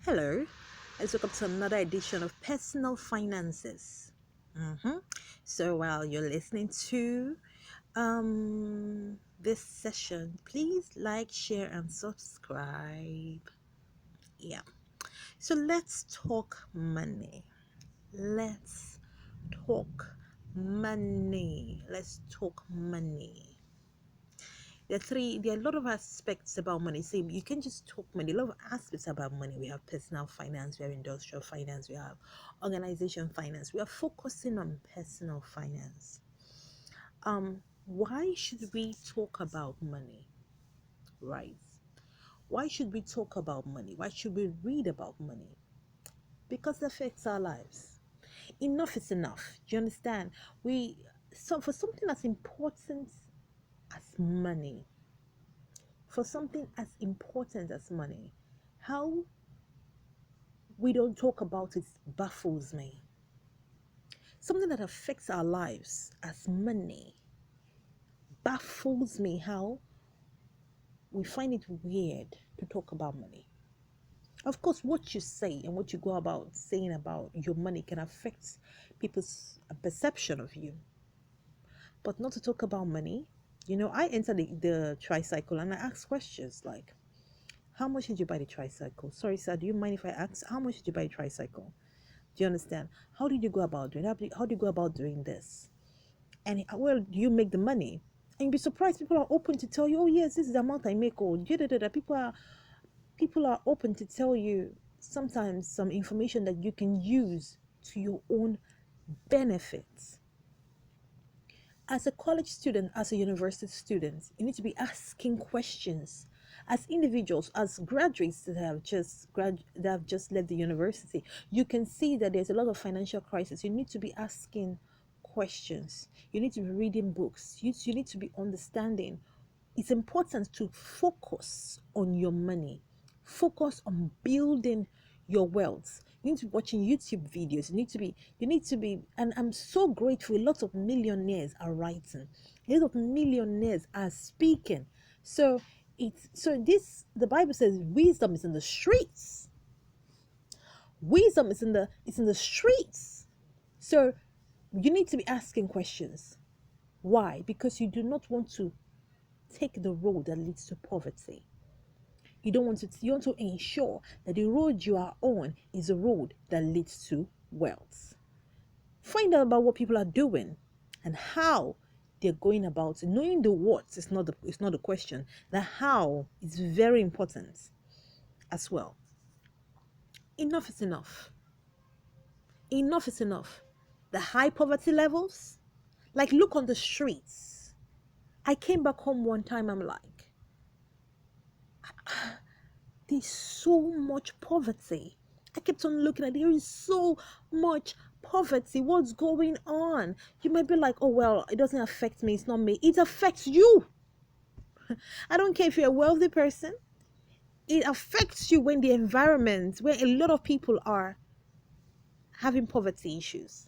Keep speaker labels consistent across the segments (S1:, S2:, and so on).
S1: Hello, let's welcome to another edition of Personal Finances. hmm So while you're listening to this session, please like, share, and subscribe. Yeah. So let's talk money. Let's talk money. Let's talk money. There are a lot of aspects about money. See, you can just talk money. A lot of aspects about money. We have personal finance, we have industrial finance, we have organization finance. We are focusing on personal finance. Why should we talk about money? Right. Why should we talk about money? Why should we read about money? Because it affects our lives. Enough is enough. Do you understand? For something as important as money, for something as important as money, how we don't talk about it baffles me. Something that affects our lives as money baffles me, how we find it weird to talk about money. Of course, what you say and what you go about saying about your money can affect people's perception of you. But not to talk about money. I enter the tricycle and I ask questions like, how much did you buy the tricycle? Sorry, sir, do you mind if I ask, how much did you buy the tricycle? Do you understand? How did you go about doing? How do you go about doing this? And where do you make the money? And you'll be surprised. People are open to tell you, oh yes, this is the amount I make. Or people are open to tell you sometimes some information that you can use to your own benefits. As a college student, as a university student, you need to be asking questions. As individuals, as graduates that have just left the university, you can see that there's a lot of financial crisis. You need to be asking questions. You need to be reading books. You need to be understanding. It's important to focus on your money. Focus on building your wealth. You need to be watching YouTube videos. And I'm so grateful. A lot of millionaires are writing. A lot of millionaires are speaking. So the Bible says wisdom is in the streets. Wisdom is in the streets. So you need to be asking questions. Why? Because you do not want to take the road that leads to poverty. You want to ensure that the road you are on is a road that leads to wealth. Find out about what people are doing and how they're going about it. Knowing the what is not the question. The how is very important as well. Enough is enough. Enough is enough. The high poverty levels, like look on the streets. I came back home one time, I'm like, there's so much poverty. I kept on looking at, there is so much poverty. What's going on? You might be like, oh well, it doesn't affect me, it's not me. It affects you. I don't care if you're a wealthy person. It affects you when the environment where a lot of people are having poverty issues.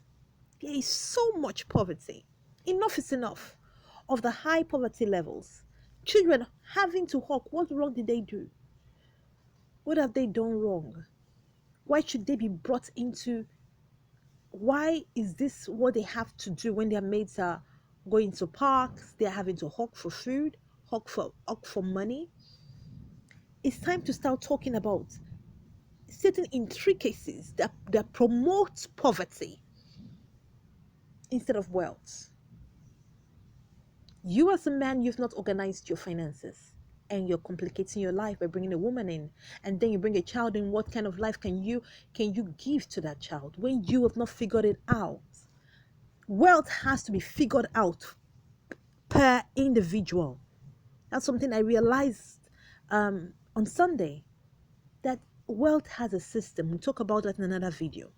S1: There is so much poverty. Enough is enough of the high poverty levels. Children having to hawk. What wrong did they do? What have they done wrong? Why should they be brought into? Why is this what they have to do when their mates are going to parks? They're having to hawk for food, hawk for money. It's time to start talking about certain intricacies that promote poverty instead of wealth. You as a man, you've not organized your finances and you're complicating your life by bringing a woman in, and then you bring a child in. What kind of life can you give to that child when you have not figured it out? Wealth has to be figured out per individual. That's something I realized on Sunday, that wealth has a system. We'll talk about that in another video.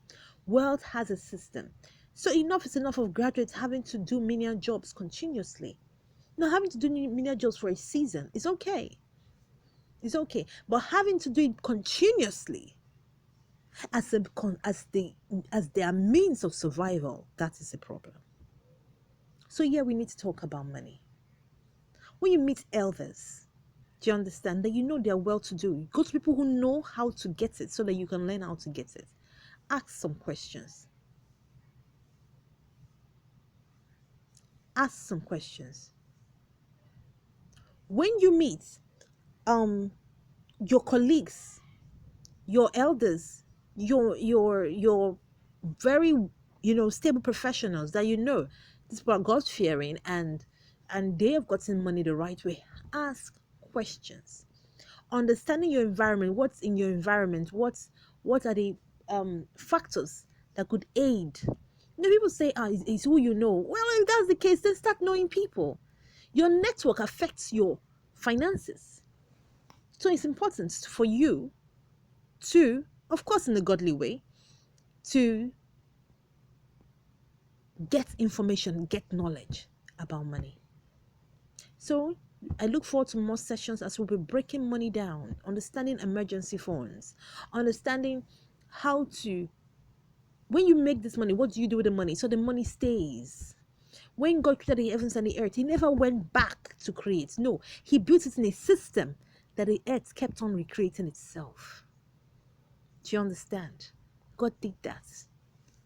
S1: Wealth has a system. So enough is enough of graduates having to do menial jobs continuously. Now, having to do menial jobs for a season is okay. It's okay. But having to do it continuously as a, as their means of survival, that is a problem. So yeah, we need to talk about money. When you meet elders, Do you understand? That you know they're well to do. Go to people who know how to get it so that you can learn how to get it. Ask some questions. Ask some questions. When you meet your colleagues, your elders, your very stable professionals that these people are God fearing and they have gotten money the right way, ask questions. Understanding your environment, what's in your environment, what are the factors that could aid. People say, it's who you know. Well, if that's the case, then start knowing people. Your network affects your finances. So it's important for you to, of course, in a godly way, to get information, get knowledge about money. So I look forward to more sessions as we'll be breaking money down, understanding emergency funds, understanding how to, when you make this money, what do you do with the money so the money stays? When God created the heavens and the earth, he never went back to create. No, he built it in a system that the earth kept on recreating itself. Do you understand? God did that.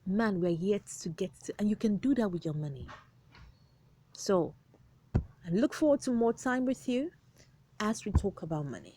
S1: Man, we're yet to get to, and you can do that with your money. So I look forward to more time with you as we talk about money.